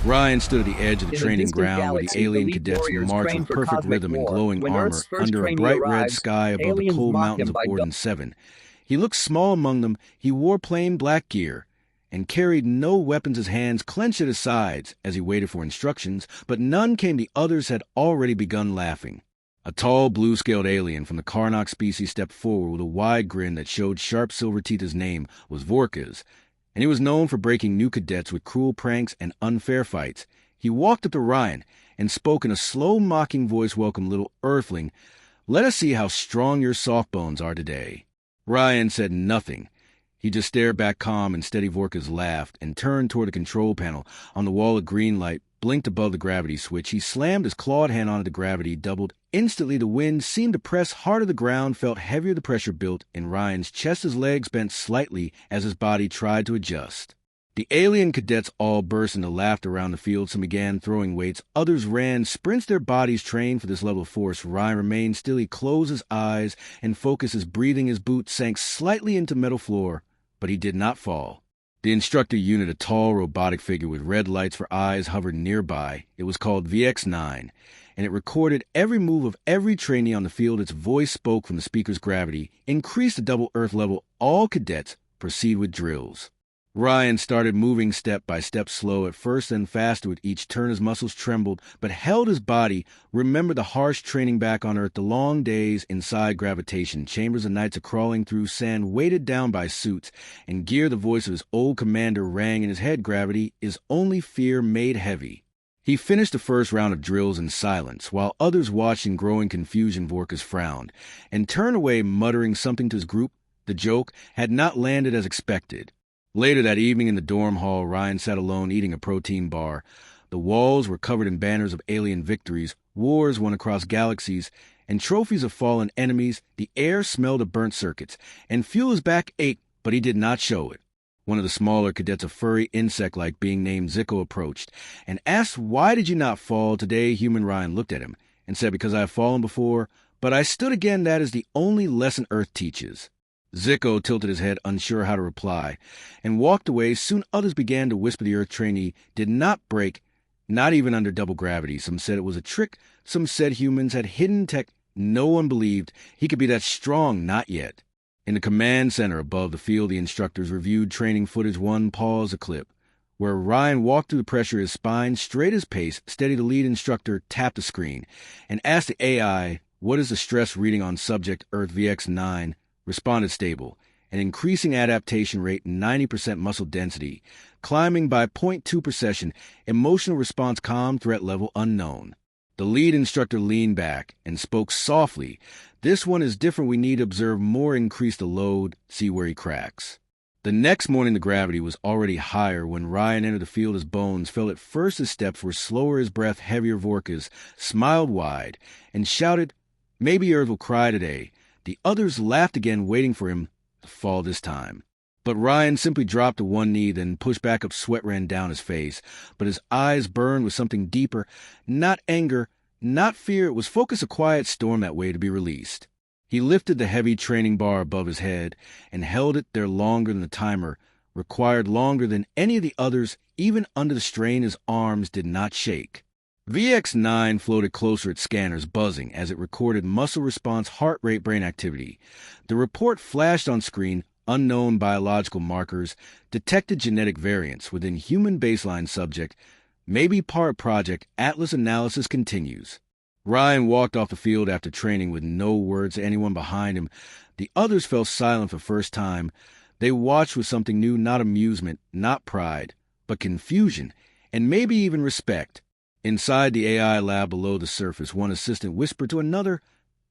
Ryan stood at the edge of the In training distant ground where the galaxy, alien elite cadets warriors marched train with for perfect cosmic rhythm and war. glowing When armor Earth's first under a trainee bright red arrives, sky above the aliens cold mock mountains him of by Orden 7. He looked small among them. He wore plain black gear and carried no weapons, his hands clenched at his sides as he waited for instructions, but none came. The others had already begun laughing. A tall, blue-scaled alien from the Karnak species stepped forward with a wide grin that showed sharp silver teeth. His name was Vorkaz, and he was known for breaking new cadets with cruel pranks and unfair fights. He walked up to Ryan and spoke in a slow, mocking voice. "Welcome, little Earthling. Let us see how strong your soft bones are today." Ryan said nothing. He just stared back calm and steady. Vorkaz laughed and turned toward the control panel. On the wall, a green light blinked above the gravity switch. He slammed his clawed hand onto the gravity, doubled. Instantly, the wind seemed to press harder. The ground felt heavier. The pressure built in Ryan's chest. His legs bent slightly as his body tried to adjust. The alien cadets all burst into laughter around the field. Some began throwing weights. Others ran sprints. Their bodies trained for this level of force. Ryan remained still. He closed his eyes and focused his breathing. His boot sank slightly into metal floor, but he did not fall. The instructor unit, a tall robotic figure with red lights for eyes, hovered nearby. It was called VX9, and it recorded every move of every trainee on the field. Its voice spoke from the speaker's gravity. "Increase the double Earth level. All cadets proceed with drills." Ryan started moving step by step, slow at first, then faster with each turn. His muscles trembled, but held his body. Remembered the harsh training back on Earth, the long days inside gravitation chambers, the nights of crawling through sand, weighted down by suits and gear. The voice of his old commander rang in his head. Gravity is only fear made heavy. He finished the first round of drills in silence, while others watched in growing confusion. Vorkaz frowned and turned away, muttering something to his group. The joke had not landed as expected. Later that evening in the dorm hall, Ryan sat alone eating a protein bar. The walls were covered in banners of alien victories, wars won across galaxies, and trophies of fallen enemies. The air smelled of burnt circuits, and Fuel's back ached, but he did not show it. One of the smaller cadets, a furry insect-like being named Ziko, approached and asked, "Why did you not fall today?" Human Ryan looked at him and said, "Because I have fallen before, but I stood again. That is the only lesson Earth teaches." Ziko tilted his head, unsure how to reply, and walked away. Soon others began to whisper the Earth trainee did not break, not even under double gravity. Some said it was a trick. Some said humans had hidden tech. No one believed he could be that strong, not yet. In the command center above the field, the instructors reviewed training footage. One paused a clip where Ryan walked through the pressure, his spine straight as pace. Steady. The lead instructor tapped the screen and asked the AI, "What is the stress reading on subject Earth?" VX9 responded stable, an increasing adaptation rate, 90% muscle density, climbing by 0.2 per session, emotional response calm, threat level unknown. The lead instructor leaned back and spoke softly. "This one is different. We need to observe more, increase the load, see where he cracks." The next morning, the gravity was already higher when Ryan entered the field. His bones felt at first. His steps were slower, his breath heavier. Vorkaz smiled wide and shouted, "Maybe Earth will cry today." The others laughed again, waiting for him to fall this time. But Ryan simply dropped to one knee, then pushed back up. Sweat ran down his face, but his eyes burned with something deeper. Not anger, not fear. It was focus, a quiet storm that way to be released. He lifted the heavy training bar above his head and held it there longer than the timer required, longer than any of the others. Even under the strain, his arms did not shake. VX9 floated closer, its scanners buzzing as it recorded muscle response, heart rate, brain activity. The report flashed on screen. Unknown biological markers, detected genetic variants within human baseline subject, maybe part project. Atlas analysis continues. Ryan walked off the field after training with no words to anyone behind him. The others fell silent for the first time. They watched with something new, not amusement, not pride, but confusion, and maybe even respect. Inside the AI lab below the surface, one assistant whispered to another,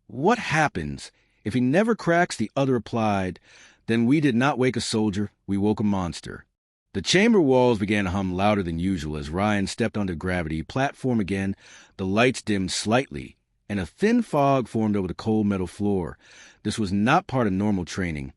"What happens if he never cracks?" The other replied, "Then we did not wake a soldier, we woke a monster." The chamber walls began to hum louder than usual as Ryan stepped onto the gravity platform again. The lights dimmed slightly, and a thin fog formed over the cold metal floor. This was not part of normal training.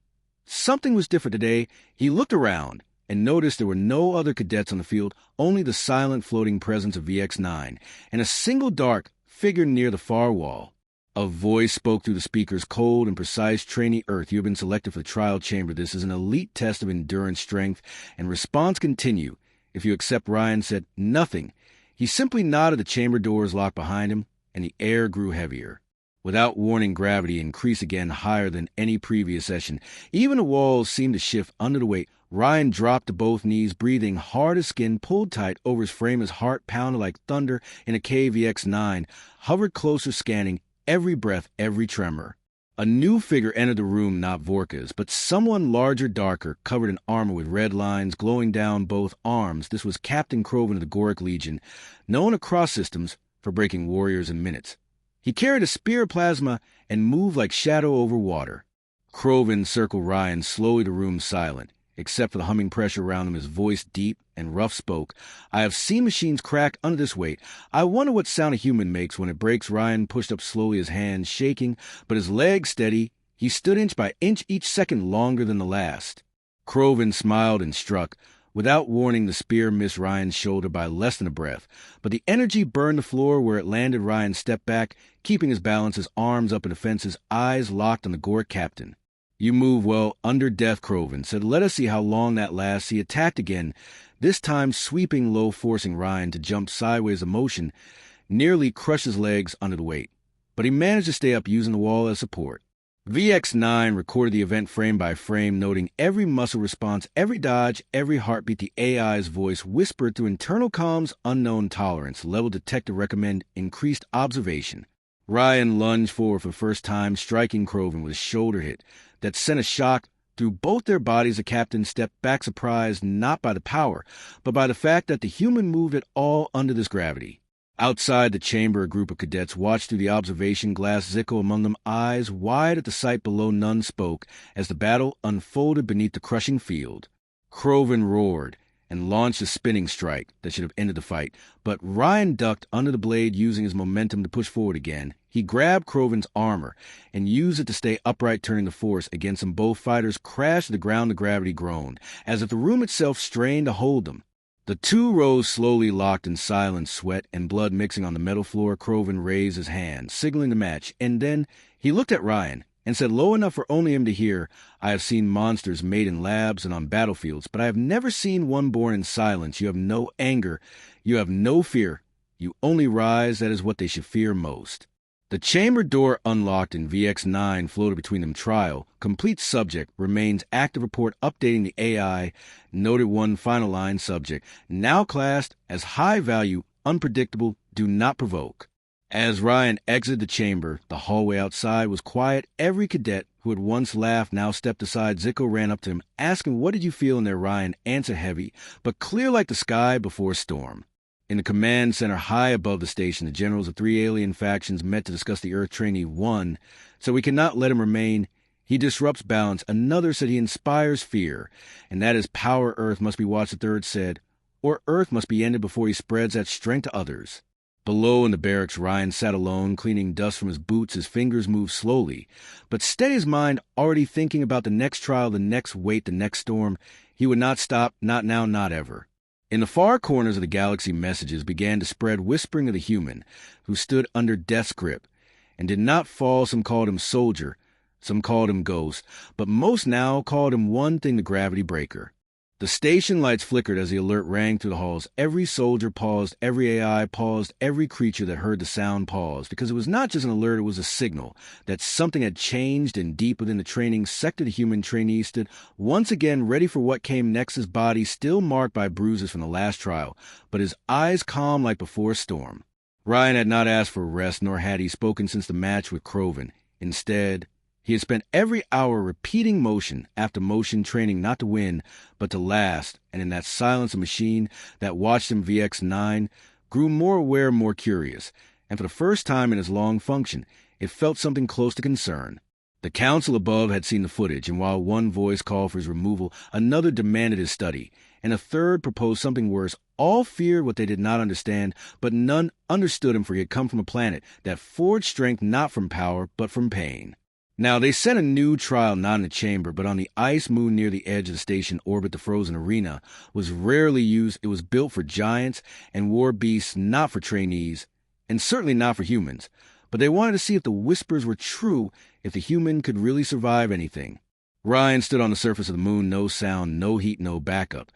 Something was different today. He looked around and noticed there were no other cadets on the field, only the silent floating presence of VX9, and a single dark figure near the far wall. A voice spoke through the speakers, cold and precise. "Trainee Earth, you have been selected for the trial chamber. This is an elite test of endurance, strength, and response. Continue. if you accept Ryan said nothing. He simply nodded. The chamber doors locked behind him, and the air grew heavier. Without warning, gravity increased again higher than any previous session. Even the walls seemed to shift under the weight. Ryan dropped to both knees, breathing hard as skin pulled tight over his frame. His heart pounded like thunder in a KVX-9, hovered closer, scanning every breath, every tremor. A new figure entered the room, not Vorka's, but someone larger, darker, covered in armor with red lines glowing down both arms. This was Captain Kroven of the Goric Legion, known across systems for breaking warriors in minutes. He carried a spear of plasma and moved like shadow over water. Kroven circled Ryan, slowly the room silent. Except for the humming pressure around him, his voice deep and rough spoke. I have seen machines crack under this weight. I wonder what sound a human makes when it breaks. Ryan pushed up slowly, his hands shaking, but his legs steady. He stood inch by inch, each second longer than the last. Kroven smiled and struck. Without warning, the spear missed Ryan's shoulder by less than a breath, but the energy burned the floor where it landed. Ryan stepped back, keeping his balance, his arms up in defense, his eyes locked on the Goric captain. You move well under death, Kroven said. Let us see how long that lasts. He attacked again, this time sweeping low, forcing Ryan to jump sideways. Emotion nearly crushed his legs under the weight, but he managed to stay up using the wall as support. VX-9 recorded the event frame by frame, noting every muscle response, every dodge, every heartbeat. The AI's voice whispered through internal comms, unknown tolerance. Level detector recommend increased observation. Ryan lunged forward for the first time, striking Kroven with a shoulder hit that sent a shock through both their bodies. The captain stepped back, surprised not by the power, but by the fact that the human moved at all under this gravity. Outside the chamber, a group of cadets watched through the observation glass, Zico among them, eyes wide at the sight below. None spoke as the battle unfolded beneath the crushing field. Kroven roared and launched a spinning strike that should have ended the fight, but Ryan ducked under the blade, using his momentum to push forward again. He grabbed Kroven's armor and used it to stay upright, turning the force against them. Both fighters crashed to the ground. The gravity groaned, as if the room itself strained to hold them. The two rose slowly, locked in silence, sweat and blood mixing on the metal floor. Kroven raised his hand, signaling the match, and then he looked at Ryan and said, low enough for only him to hear, I have seen monsters made in labs and on battlefields, but I have never seen one born in silence. You have no anger. You have no fear. You only rise. That is what they should fear most. The chamber door unlocked and VX-9 floated between them. Trial. Complete subject. Remains active. Report updating the AI. Noted one final line. Subject. Now classed as high value, unpredictable, do not provoke. As Ryan exited the chamber, the hallway outside was quiet. Every cadet who had once laughed now stepped aside. Zico ran up to him, asking, what did you feel in there? Ryan answered, heavy, but clear like the sky before a storm. In the command center high above the station, the generals of 3 alien factions met to discuss the Earth Trainee. One, so we cannot let him remain. He disrupts balance. Another said he inspires fear, and that is power. Earth must be watched. The third said, or Earth must be ended before he spreads that strength to others. Below in the barracks, Ryan sat alone, cleaning dust from his boots. His fingers moved slowly, but steady, his mind already thinking about the next trial, the next weight, the next storm. He would not stop, not now, not ever. In the far corners of the galaxy, messages began to spread, whispering of the human who stood under death's grip and did not fall. Some called him soldier, some called him ghost, but most now called him one thing, the gravity breaker. The station lights flickered as the alert rang through the halls. Every soldier paused, every AI paused, every creature that heard the sound paused, because it was not just an alert, it was a signal that something had changed. And deep within the training sector, the human trainee stood once again, ready for what came next. His body still marked by bruises from the last trial, but his eyes calm like before a storm. Ryan had not asked for rest, nor had he spoken since the match with Kroven. Instead, he had spent every hour repeating motion after motion, training not to win, but to last. And in that silence, a machine that watched him, VX-9, grew more aware, more curious. And for the first time in his long function, it felt something close to concern. The council above had seen the footage, and while one voice called for his removal, another demanded his study, and a third proposed something worse. All feared what they did not understand, but none understood him, for he had come from a planet that forged strength not from power, but from pain. Now, they set a new trial not in the chamber, but on the ice moon near the edge of the station orbit. The frozen arena was rarely used. It was built for giants and war beasts, not for trainees, and certainly not for humans. But they wanted to see if the whispers were true, if the human could really survive anything. Ryan stood on the surface of the moon, no sound, no heat, no backup.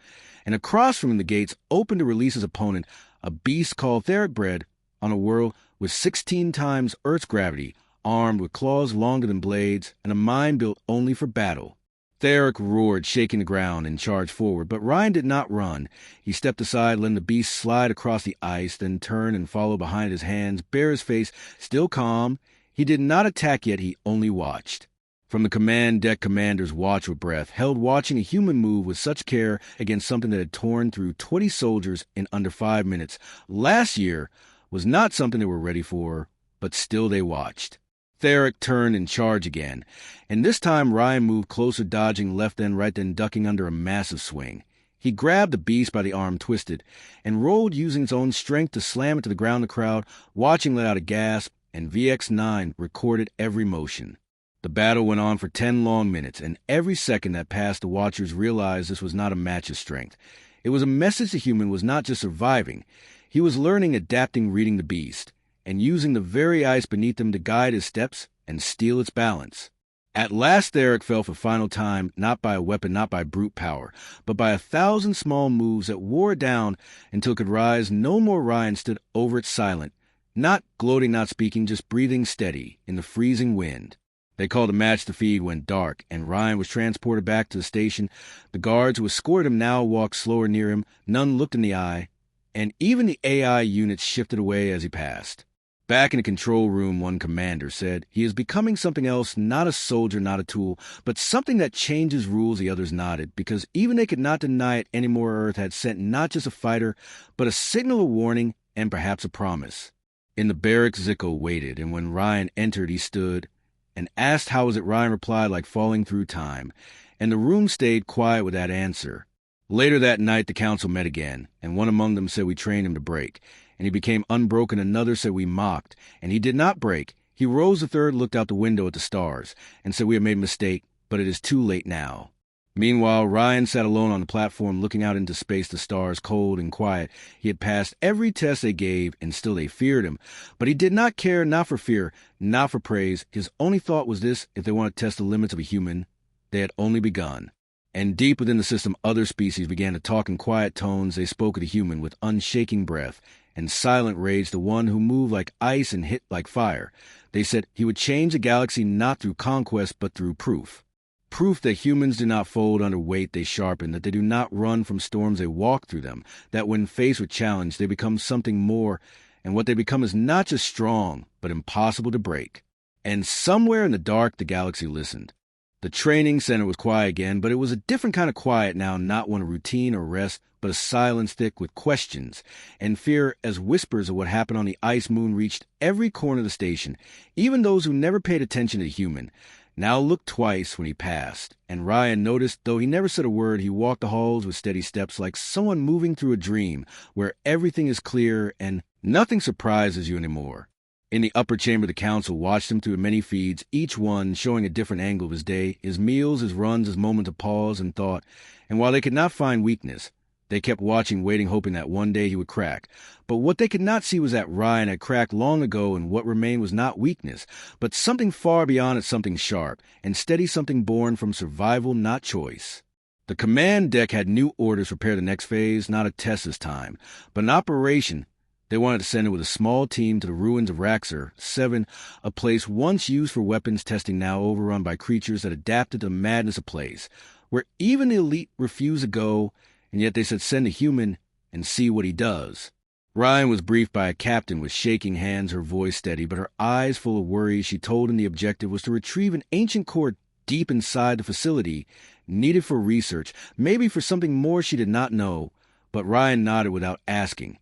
and across from him the gates opened to release his opponent, a beast called Theric bred on a world with 16 times Earth's gravity, armed with claws longer than blades, and a mind built only for battle. Theric roared, shaking the ground, and charged forward, but Ryan did not run. He stepped aside, letting the beast slide across the ice, then turn and follow behind his hands, bare his face, still calm. He did not attack yet, he only watched. From the command deck, commanders watched with breath, held watching a human move with such care against something that had torn through 20 soldiers in under 5 minutes. Last year was not something they were ready for, but still they watched. Theric turned and charged again, and this time Ryan moved closer, dodging left then right then, ducking under a massive swing. He grabbed the beast by the arm, twisted, and rolled using its own strength to slam it to the ground. The crowd, watching, let out a gasp, and VX9 recorded every motion. The battle went on for 10 long minutes, and every second that passed the watchers realized this was not a match of strength. It was a message the human was not just surviving. He was learning, adapting, reading the beast, and using the very ice beneath him to guide his steps and steal its balance. At last Theric fell for final time, not by a weapon, not by brute power, but by 1,000 small moves that wore it down until it could rise no more. Ryan stood over it silent, not gloating, not speaking, just breathing steady in the freezing wind. They called a match. The feed went dark, and Ryan was transported back to the station. The guards who escorted him now walked slower near him. None looked in the eye, and even the AI units shifted away as he passed. Back in the control room, one commander said, "He is becoming something else, not a soldier, not a tool, but something that changes rules." The others nodded, because even they could not deny it anymore. Earth had sent not just a fighter, but a signal, a warning, and perhaps a promise. In the barracks, Zico waited, and when Ryan entered, he stood and asked how was it. Ryan replied like falling through time, and the room stayed quiet with that answer. Later that night, the council met again, and one among them said we trained him to break, and he became unbroken. Another said we mocked, and he did not break. He rose. The third looked out the window at the stars and said we have made a mistake, but it is too late now. Meanwhile, Ryan sat alone on the platform looking out into space, the stars cold and quiet. He had passed every test they gave, and still they feared him. But he did not care, not for fear, not for praise. His only thought was this: if they want to test the limits of a human, they had only begun. And deep within the system, other species began to talk in quiet tones. They spoke of the human with unshaking breath, and silent rage, the one who moved like ice and hit like fire. They said he would change the galaxy not through conquest, but through proof. Proof that humans do not fold under weight they sharpen, that they do not run from storms they walk through them, that when faced with challenge they become something more, and what they become is not just strong, but impossible to break. And somewhere in the dark the galaxy listened. The training center was quiet again, but it was a different kind of quiet now, not one of routine or rest, but a silence thick with questions and fear, as whispers of what happened on the ice moon reached every corner of the station. Even those who never paid attention to the human now looked twice when he passed, and Ryan noticed, though he never said a word. He walked the halls with steady steps, like someone moving through a dream, where everything is clear and nothing surprises you anymore. In the upper chamber, the council watched him through many feeds, each one showing a different angle of his day, his meals, his runs, his moments of pause and thought. And while they could not find weakness, they kept watching, waiting, hoping that one day he would crack. But what they could not see was that Ryan had cracked long ago, and what remained was not weakness, but something far beyond it, something sharp and steady, something born from survival, not choice. The command deck had new orders to prepare the next phase, not a test this time, but an operation. They wanted to send it with a small team to the ruins of Raxor 7, a place once used for weapons testing, now overrun by creatures that adapted to the madness of place, where even the elite refused to go, and yet they said send a human and see what he does. Ryan was briefed by a captain with shaking hands, her voice steady, but her eyes full of worry. She told him the objective was to retrieve an ancient core deep inside the facility, needed for research, maybe for something more she did not know. But Ryan nodded without asking,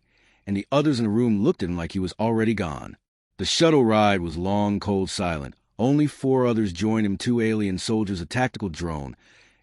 and the others in the room looked at him like he was already gone. The shuttle ride was long, cold, silent. Only 4 others joined him, 2 alien soldiers, a tactical drone,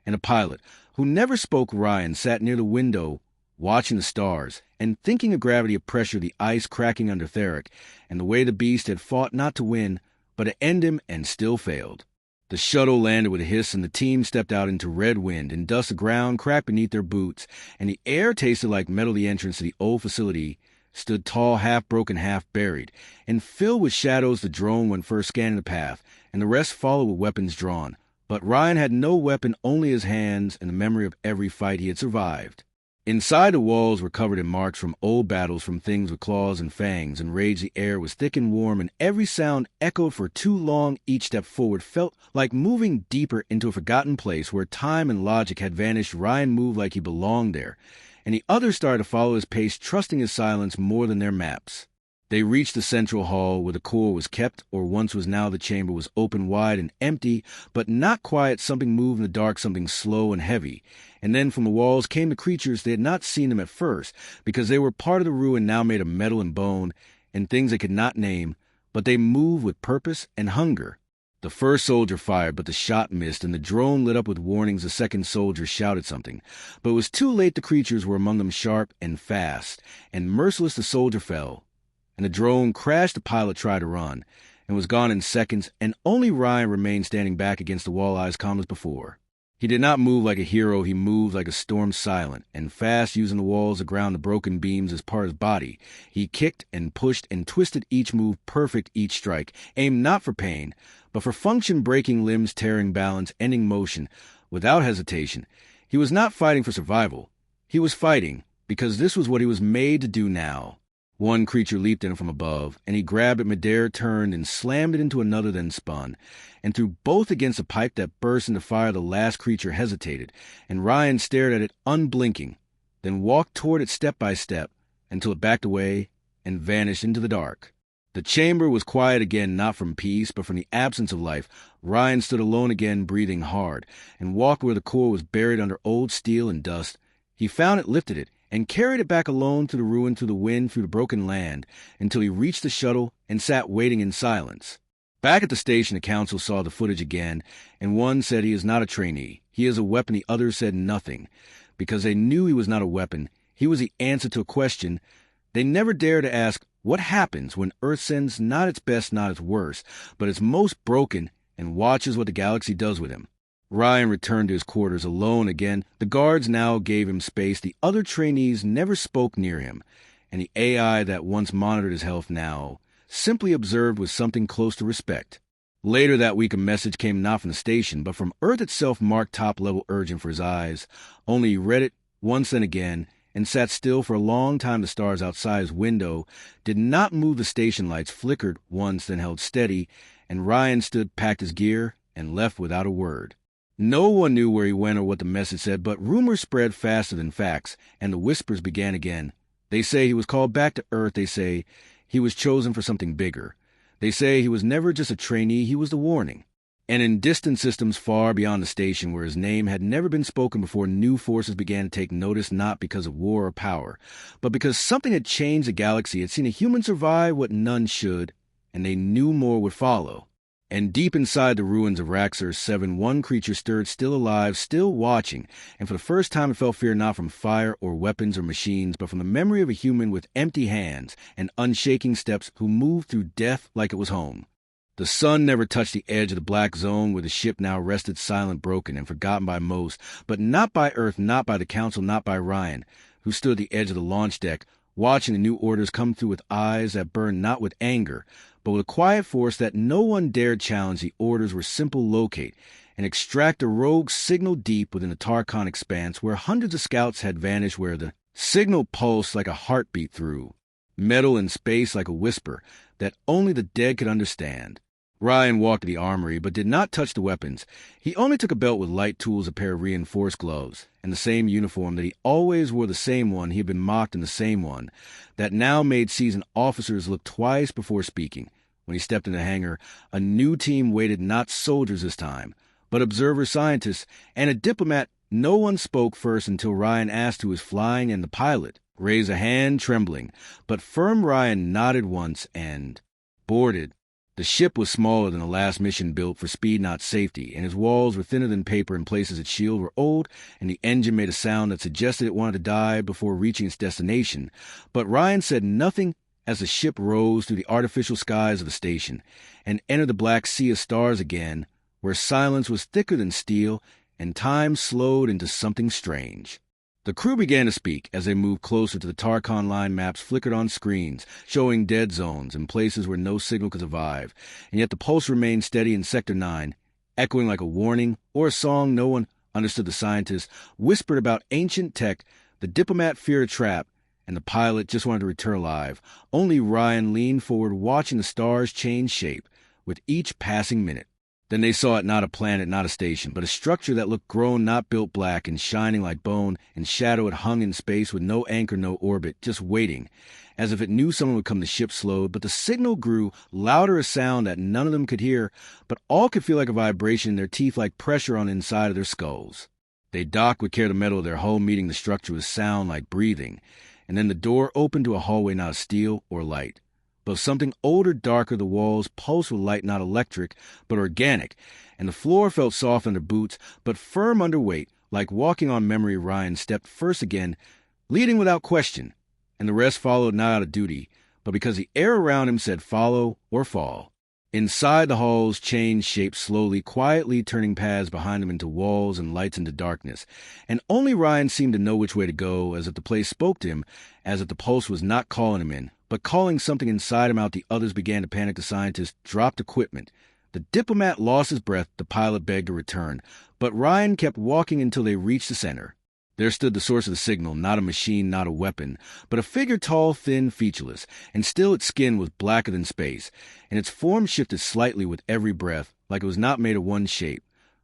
and a pilot, who never spoke. Ryan sat near the window, watching the stars, and thinking of gravity, of pressure, the ice cracking under Theric, and the way the beast had fought not to win, but to end him, and still failed. The shuttle landed with a hiss, and the team stepped out into red wind and dust. The ground cracked beneath their boots, and the air tasted like metal. The entrance to the old facility stood tall, half broken, half buried, and filled with shadows. The drone went first, scanning the path, and the rest followed with weapons drawn. But Ryan had no weapon, only his hands and the memory of every fight he had survived. Inside, the walls were covered in marks from old battles from things with claws and fangs, and rage the air was thick and warm, and every sound echoed for too long. Each step forward felt like moving deeper into a forgotten place where time and logic had vanished. Ryan moved like he belonged there, and the others started to follow his pace, trusting his silence more than their maps. They reached the central hall where the core was kept, or once was now. The chamber was open wide and empty, but not quiet. Something moved in the dark, something slow and heavy. And then from the walls came the creatures. They had not seen them at first, because they were part of the ruin now made of metal and bone, and things they could not name, but they moved with purpose and hunger. The first soldier fired, but the shot missed, and the drone lit up with warnings. The second soldier shouted something, but it was too late. The creatures were among them, sharp and fast, and merciless. The soldier fell, and the drone crashed. The pilot tried to run, and was gone in seconds, and only Ryan remained standing back against the wall, eyes calm as before. He did not move like a hero. He moved like a storm, silent and fast, using the walls, the ground, the broken beams as part of his body. He kicked and pushed and twisted, each move perfect, each strike, aimed not for pain, but for function, breaking limbs, tearing balance, ending motion, without hesitation. He was not fighting for survival. He was fighting because this was what he was made to do now. One creature leaped at him from above, and he grabbed it midair, turned, and slammed it into another, then spun, and threw both against a pipe that burst into fire. The last creature hesitated, and Ryan stared at it unblinking, then walked toward it step by step, until it backed away and vanished into the dark. The chamber was quiet again, not from peace, but from the absence of life. Ryan stood alone again, breathing hard, and walked where the core was buried under old steel and dust. He found it, lifted it, and carried it back alone through the ruin, through the wind, through the broken land, until he reached the shuttle and sat waiting in silence. Back at the station, the council saw the footage again, and one said he is not a trainee. He is a weapon. The others said nothing, because they knew he was not a weapon. He was the answer to a question they never dared to ask: what happens when Earth sends not its best, not its worst, but its most broken, and watches what the galaxy does with him? Ryan returned to his quarters alone again. The guards now gave him space. The other trainees never spoke near him, and the AI that once monitored his health now simply observed with something close to respect. Later that week, a message came not from the station, but from Earth itself, marked top-level urgent for his eyes. Only he read it once and again, and sat still for a long time. The stars outside his window did not move. The station lights flickered once, then held steady, and Ryan stood, packed his gear, and left without a word. No one knew where he went or what the message said, but rumors spread faster than facts, and the whispers began again. They say he was called back to Earth. They say he was chosen for something bigger. They say he was never just a trainee, he was the warning. And in distant systems far beyond the station, where his name had never been spoken before, new forces began to take notice, not because of war or power, but because something had changed the galaxy. It had seen a human survive what none should, and they knew more would follow. And deep inside the ruins of Raxor 7, one creature stirred, still alive, still watching, and for the first time it felt fear not from fire or weapons or machines, but from the memory of a human with empty hands and unshaking steps who moved through death like it was home. The sun never touched the edge of the black zone where the ship now rested, silent, broken, and forgotten by most, but not by Earth, not by the Council, not by Ryan, who stood at the edge of the launch deck, watching the new orders come through with eyes that burned not with anger, but with a quiet force that no one dared challenge. The orders were simple: locate and extract a rogue signal deep within the Tarkon expanse, where hundreds of scouts had vanished, where the signal pulsed like a heartbeat through metal in space, like a whisper that only the dead could understand. Ryan walked to the armory, but did not touch the weapons. He only took a belt with light tools, a pair of reinforced gloves, and the same uniform that he always wore, the same one he had been mocked in, the same one that now made seasoned officers look twice before speaking. When he stepped into the hangar, a new team waited, not soldiers this time, but observers, scientists, and a diplomat. No one spoke first until Ryan asked who was flying, and the pilot raised a hand, trembling, but firm. Ryan nodded once and boarded. The ship was smaller than the last mission, built for speed, not safety, and its walls were thinner than paper. In places its shield were old, and the engine made a sound that suggested it wanted to die before reaching its destination. But Ryan said nothing as the ship rose through the artificial skies of the station and entered the black sea of stars again, where silence was thicker than steel and time slowed into something strange. The crew began to speak as they moved closer to the Tarkon line. Maps flickered on screens, showing dead zones and places where no signal could survive, and yet the pulse remained steady in Sector 9, echoing like a warning or a song. No one understood. The scientists whispered about ancient tech, The diplomat feared a trap, and the pilot just wanted to return alive. Only Ryan leaned forward, watching the stars change shape with each passing minute. Then they saw it not a planet, not a station, but a structure that looked grown, not built, black and shining like bone, and shadow it hung in space with no anchor, no orbit, just waiting, as if it knew someone would come. The ship slowed, but the signal grew, louder a sound that none of them could hear, but all could feel like a vibration in their teeth, like pressure on the inside of their skulls. They docked with care the metal of their hull, meeting the structure with sound like breathing, and then the door opened to a hallway not of steel or light, but something older, darker. The walls pulsed with light, not electric, but organic, and the floor felt soft under boots, but firm under weight. Like walking on memory, Ryan stepped first again, leading without question, and the rest followed not out of duty, but because the air around him said follow or fall. Inside, the halls changed shape slowly, quietly turning paths behind them into walls and lights into darkness, and only Ryan seemed to know which way to go, as if the place spoke to him, as if the pulse was not calling him in, but calling something inside him out. The others began to panic. The scientists dropped equipment. The diplomat lost his breath. The pilot begged to return, but Ryan kept walking until they reached the center. There stood the source of the signal, not a machine, not a weapon, but a figure tall, thin, featureless, and still its skin was blacker than space, and its form shifted slightly with every breath, like it was not made of one shape,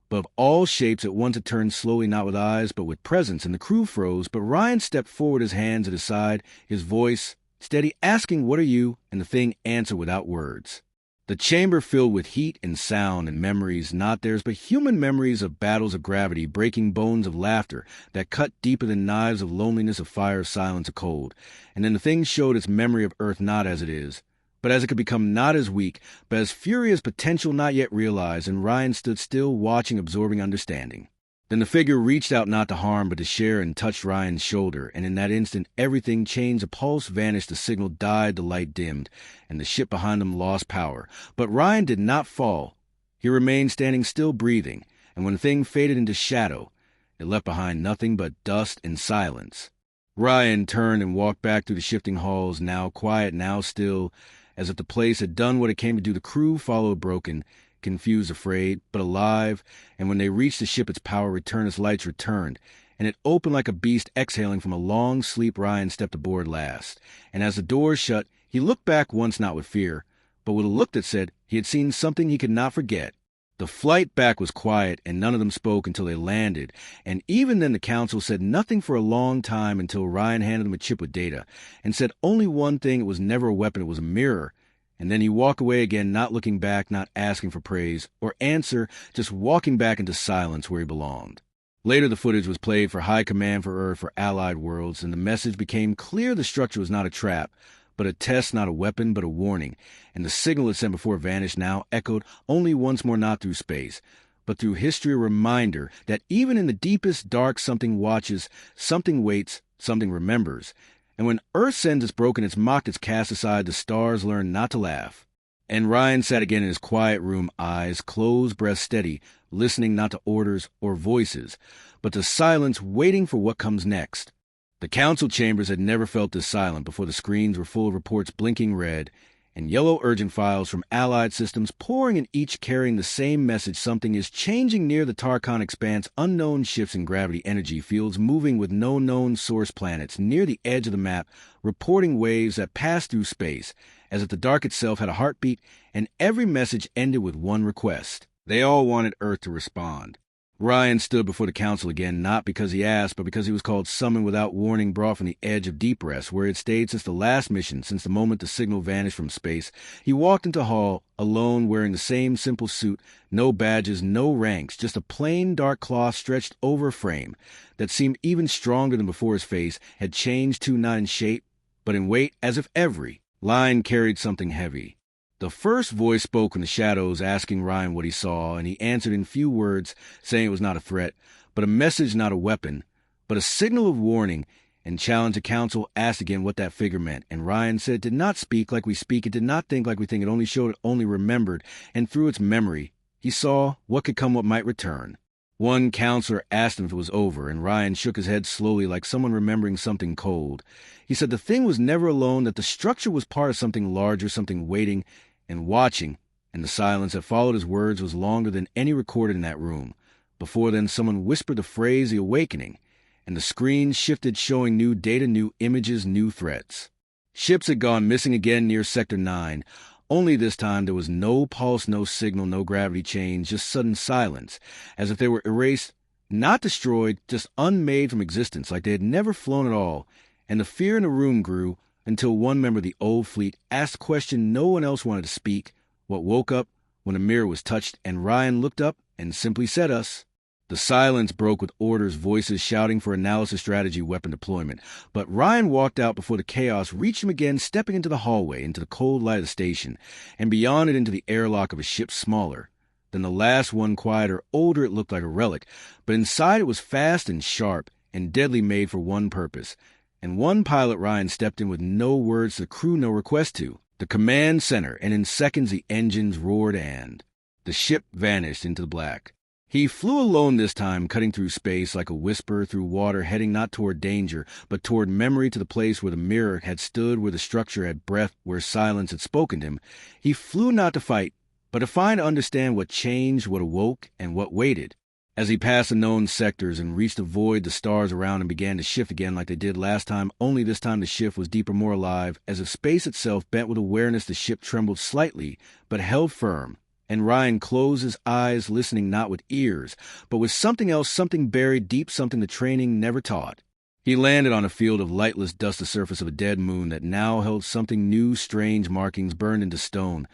but of all shapes. At once it turned slowly, not with eyes, but with presence, and the crew froze, but Ryan stepped forward, his hands at his side, his voice steady, asking, "What are you?" and the thing answered without words. The chamber filled with heat and sound and memories, not theirs, but human memories of battles of gravity, breaking bones of laughter that cut deeper than knives, of loneliness, of fire, of silence, of cold. And then the thing showed its memory of Earth not as it is, but as it could become, not as weak, but as furious potential not yet realized, and Ryan stood still, watching, absorbing, understanding. Then the figure reached out not to harm, but to share, and touched Ryan's shoulder, and in that instant everything changed. The pulse vanished, the signal died, the light dimmed, and the ship behind them lost power. But Ryan did not fall. He remained standing still, breathing, and when the thing faded into shadow, it left behind nothing but dust and silence. Ryan turned and walked back through the shifting halls, now quiet, now still, as if the place had done what it came to do. The crew followed, broken, confused, afraid, but alive, and when they reached the ship, its power returned, its lights returned, and it opened like a beast exhaling from a long sleep. Ryan stepped aboard last, and as the doors shut, he looked back once, not with fear, but with a look that said he had seen something he could not forget. The flight back was quiet, and none of them spoke until they landed, and even then the council said nothing for a long time, until Ryan handed them a chip with data, and said only one thing: it was never a weapon, it was a mirror. And then he walked away again, not looking back, not asking for praise or answer, just walking back into silence where he belonged. Later, the footage was played for High Command for Earth, for Allied worlds, and the message became clear. The structure was not a trap, but a test, not a weapon, but a warning. And the signal it sent before it vanished now echoed only once more, not through space, but through history, a reminder that even in the deepest dark, something watches, something waits, something remembers. And when Earth sends its broken, its mocked, its cast aside, the stars learn not to laugh. And Ryan sat again in his quiet room, eyes closed, breath steady, listening not to orders or voices, but to silence, waiting for what comes next. The council chambers had never felt this silent before. The screens were full of reports blinking red, and yellow urgent files from Allied systems pouring in, each carrying the same message: something is changing near the Tarkon expanse, unknown shifts in gravity energy fields moving with no known source planets near the edge of the map, reporting waves that pass through space, as if the dark itself had a heartbeat, and every message ended with one request. They all wanted Earth to respond. Ryan stood before the council again, not because he asked, but because he was called, summoned without warning, brought from the edge of deep rest, where he had stayed since the last mission, since the moment the signal vanished from space. He walked into hall, alone, wearing the same simple suit, no badges, no ranks, just a plain dark cloth stretched over a frame that seemed even stronger than before. His face had changed too, not in shape, but in weight, as if every line carried something heavy. The first voice spoke from the shadows, asking Ryan what he saw, and he answered in few words, saying it was not a threat, but a message, not a weapon, but a signal of warning, and challenged the council, asked again what that figure meant. And Ryan said it did not speak like we speak, it did not think like we think, it only showed, it only remembered, and through its memory, he saw what could come, what might return. One counselor asked him if it was over, and Ryan shook his head slowly, like someone remembering something cold. He said the thing was never alone, that the structure was part of something larger, something waiting and watching, and the silence that followed his words was longer than any recorded in that room. Before then, someone whispered the phrase, the awakening, and the screen shifted, showing new data, new images, new threats. Ships had gone missing again near Sector 9. Only this time there was no pulse, no signal, no gravity change, just sudden silence, as if they were erased, not destroyed, just unmade from existence, like they had never flown at all. And the fear in the room grew until one member of the old fleet asked a question no one else wanted to speak, what woke up when a mirror was touched, and Ryan looked up and simply said us. The silence broke with orders, voices shouting for analysis, strategy, weapon deployment. But Ryan walked out before the chaos reached him again, stepping into the hallway, into the cold light of the station, and beyond it into the airlock of a ship smaller than the last one, quieter, older. It looked like a relic, but inside it was fast and sharp and deadly, made for one purpose. And one pilot, Ryan, stepped in with no words to the crew, no request to. The command center, and in seconds the engines roared and the ship vanished into the black. He flew alone this time, cutting through space like a whisper through water, heading not toward danger, but toward memory, to the place where the mirror had stood, where the structure had breath, where silence had spoken to him. He flew not to fight, but to find, to understand what changed, what awoke, and what waited. As he passed the known sectors and reached the void, the stars around him began to shift again like they did last time, only this time the shift was deeper, more alive. As if space itself bent with awareness, the ship trembled slightly, but held firm. And Ryan closed his eyes, listening not with ears, but with something else, something buried deep, something the training never taught. He landed on a field of lightless dust, the surface of a dead moon that now held something new, strange markings burned into stone,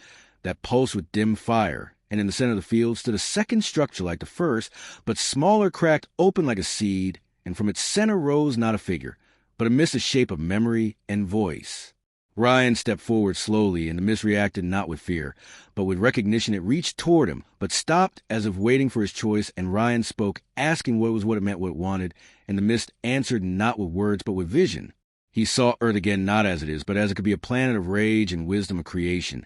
that pulsed with dim fire. And in the center of the field stood a second structure like the first, but smaller, cracked open like a seed, and from its center rose not a figure, but a mist, a shape of memory and voice. Ryan stepped forward slowly, and the mist reacted not with fear, but with recognition. It reached toward him, but stopped as if waiting for his choice, and Ryan spoke, asking what it meant, what it wanted, and the mist answered not with words, but with vision. He saw Earth again, not as it is, but as it could be, a planet of rage and wisdom of creation,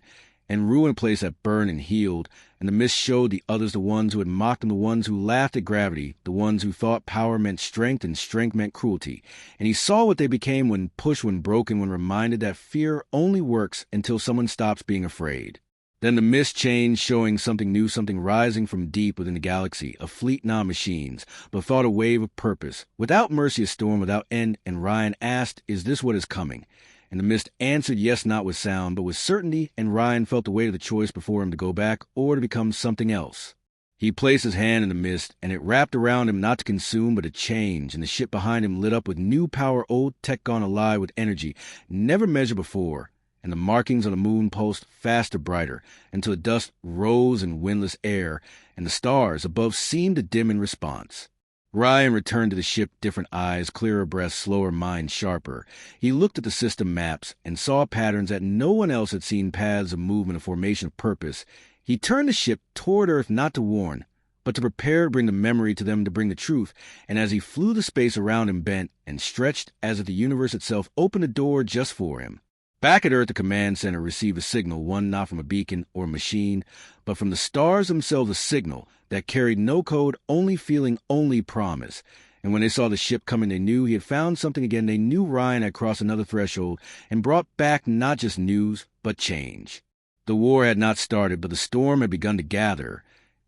and ruin, a place that burned and healed. And the mist showed the others, the ones who had mocked him, the ones who laughed at gravity, the ones who thought power meant strength and strength meant cruelty. And he saw what they became when pushed, when broken, when reminded that fear only works until someone stops being afraid. Then the mist changed, showing something new, something rising from deep within the galaxy, a fleet not machines, but thought, a wave of purpose, without mercy, a storm without end. And Ryan asked, is this what is coming? And the mist answered yes, not with sound, but with certainty, and Ryan felt the weight of the choice before him, to go back or to become something else. He placed his hand in the mist, and it wrapped around him, not to consume, but to change, and the ship behind him lit up with new power, old tech gone alive with energy never measured before, and the markings on the moon pulsed faster, brighter, until the dust rose in windless air, and the stars above seemed to dim in response. Ryan returned to the ship, different eyes, clearer breath, slower mind, sharper. He looked at the system maps and saw patterns that no one else had seen, paths of movement, a formation of purpose. He turned the ship toward Earth, not to warn, but to prepare to bring the memory to them, to bring the truth. And as he flew, the space around him bent and stretched, as if the universe itself opened a door just for him. Back at Earth, the command center received a signal, one not from a beacon or a machine, but from the stars themselves, a signal that carried no code, only feeling, only promise. And when they saw the ship coming, they knew he had found something again. They knew Ryan had crossed another threshold and brought back not just news, but change. The war had not started, but the storm had begun to gather,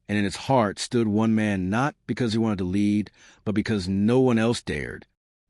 and in its heart stood one man, not because he wanted to lead, but because no one else dared.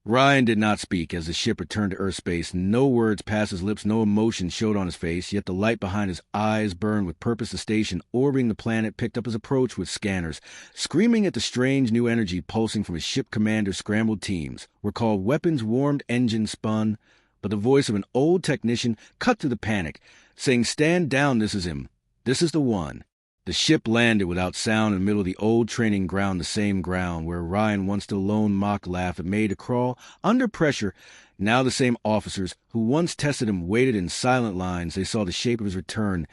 Ryan did not speak as the ship returned to Earth space. No words passed his lips, no emotion showed on his face, yet the light behind his eyes burned with purpose. The station orbiting the planet picked up his approach with scanners, screaming at the strange new energy pulsing from his ship commander's scrambled teams. Recalled weapons, warmed, engines spun, but the voice of an old technician cut through the panic, saying, "Stand down, this is him. This is the one." The ship landed without sound in the middle of the old training ground, the same ground where Ryan once stood alone, mocked, laughed, and made to crawl under pressure. Now the same officers who once tested him waited in silent lines. They saw the shape of his return,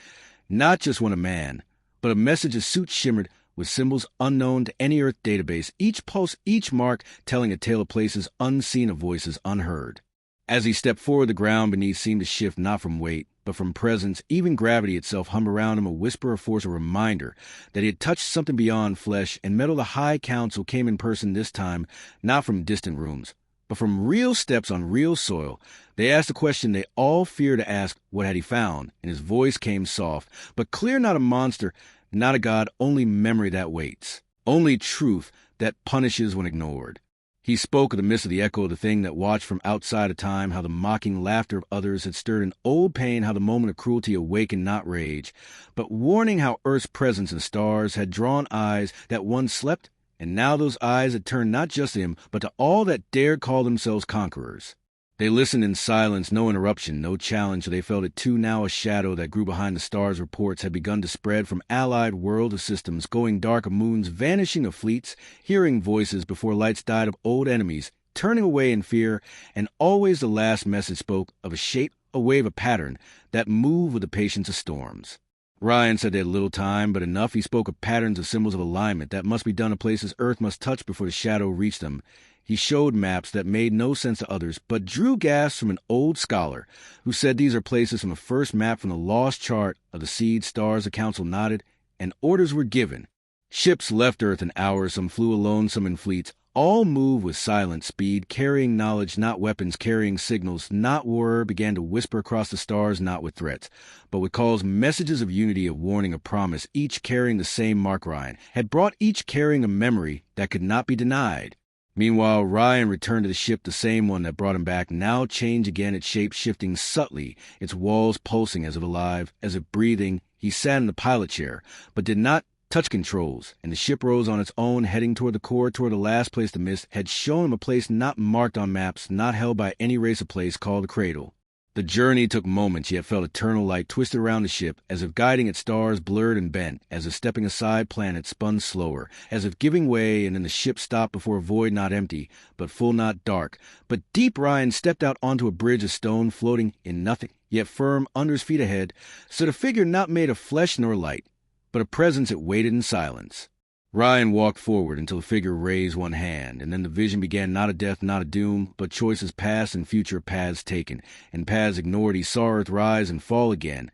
not just when a man, but a message. A suit shimmered with symbols unknown to any Earth database, each pulse, each mark telling a tale of places unseen, of voices unheard. As he stepped forward, the ground beneath seemed to shift, not from weight, but from presence. Even gravity itself hummed around him, a whisper of force, a reminder that he had touched something beyond flesh and metal. The High Council came in person this time, not from distant rooms, but from real steps on real soil. They asked a question they all feared to ask, what had he found? And his voice came soft, but clear, not a monster, not a god, only memory that waits, only truth that punishes when ignored. He spoke of the mist of the echo of the thing that watched from outside of time, how the mocking laughter of others had stirred an old pain, how the moment of cruelty awakened not rage, but warning how Earth's presence in the stars had drawn eyes that once slept, and now those eyes had turned not just to him, but to all that dared call themselves conquerors. They listened in silence, no interruption, no challenge, for they felt it too now a shadow that grew behind the stars' reports had begun to spread from allied world of systems, going dark of moons, vanishing of fleets, hearing voices before lights died of old enemies, turning away in fear, and always the last message spoke of a shape, a wave, a pattern that moved with the patience of storms. Ryan said they had little time, but enough. He spoke of patterns of symbols of alignment that must be done in places Earth must touch before the shadow reached them. He showed maps that made no sense to others, but drew gasps from an old scholar who said these are places from the first map from the lost chart of the seed stars. The council nodded, and orders were given. Ships left Earth in hours, some flew alone, some in fleets. All moved with silent speed, carrying knowledge, not weapons, carrying signals, not war, began to whisper across the stars, not with threats, but with calls, messages of unity, of warning, of promise, each carrying the same mark. Ryan had brought each carrying a memory that could not be denied. Meanwhile, Ryan returned to the ship, the same one that brought him back, now changed again, its shape shifting subtly, its walls pulsing as if alive, as if breathing. He sat in the pilot chair, but did not touch controls, and the ship rose on its own, heading toward the core, toward the last place the mist had shown him, a place not marked on maps, not held by any race of place, called the Cradle. The journey took moments, yet felt eternal light twisted around the ship, as if guiding its stars blurred and bent, as if stepping aside planets spun slower, as if giving way, and then the ship stopped before a void not empty, but full, not dark, but deep. Ryan stepped out onto a bridge of stone, floating in nothing, yet firm under his feet ahead, stood a figure not made of flesh nor light, but a presence that waited in silence. Ryan walked forward until the figure raised one hand, and then the vision began, not a death, not a doom, but choices past and future, paths taken, and paths ignored. He saw Earth rise and fall again,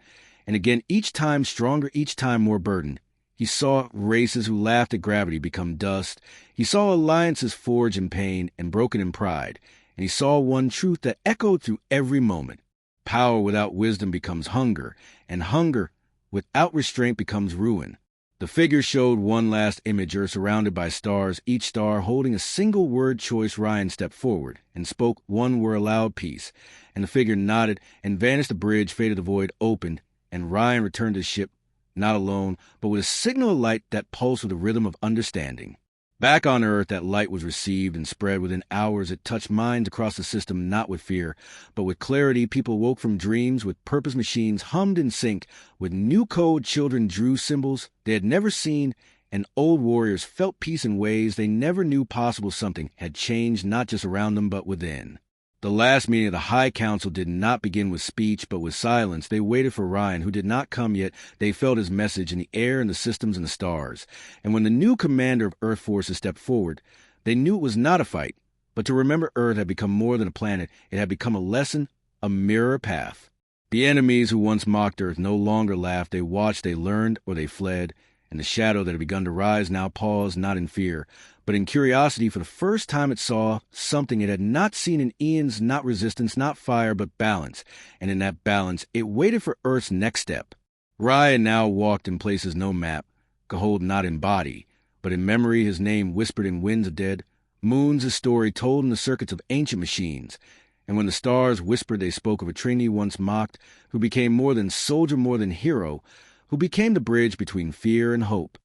and again, each time stronger, each time more burdened. He saw races who laughed at gravity become dust. He saw alliances forged in pain and broken in pride, and he saw one truth that echoed through every moment. Power without wisdom becomes hunger, and hunger without restraint becomes ruin. The figure showed one last image, Earth surrounded by stars, each star holding a single word choice. Ryan stepped forward and spoke one word aloud, peace, and the figure nodded and vanished. The bridge faded, the void opened, and Ryan returned to the ship, not alone, but with a signal of light that pulsed with a rhythm of understanding. Back on Earth, that light was received and spread within hours. It touched minds across the system, not with fear, but with clarity. People woke from dreams with purpose. Machines hummed in sync with new code. Children drew symbols they had never seen, and old warriors felt peace in ways they never knew possible. Something had changed, not just around them, but within. The last meeting of the High Council did not begin with speech, but with silence. They waited for Ryan, who did not come yet. They felt his message in the air and the systems and the stars. And when the new commander of Earth forces stepped forward, they knew it was not a fight, but to remember Earth had become more than a planet. It had become a lesson, a mirror, a path. The enemies who once mocked Earth no longer laughed. They watched, they learned, or they fled. And the shadow that had begun to rise now paused, not in fear, but in curiosity. For the first time it saw something it had not seen in eons, not resistance, not fire, but balance. And in that balance, it waited for Earth's next step. Ryan now walked in places no map could hold, not in body, but in memory. His name whispered in winds of dead moons, a story told in the circuits of ancient machines. And when the stars whispered, they spoke of a trainee once mocked, who became more than soldier, more than hero, who became the bridge between fear and hope.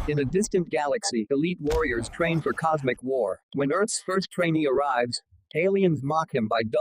In a distant galaxy, elite warriors train for cosmic war. When Earth's first trainee arrives, aliens mock him by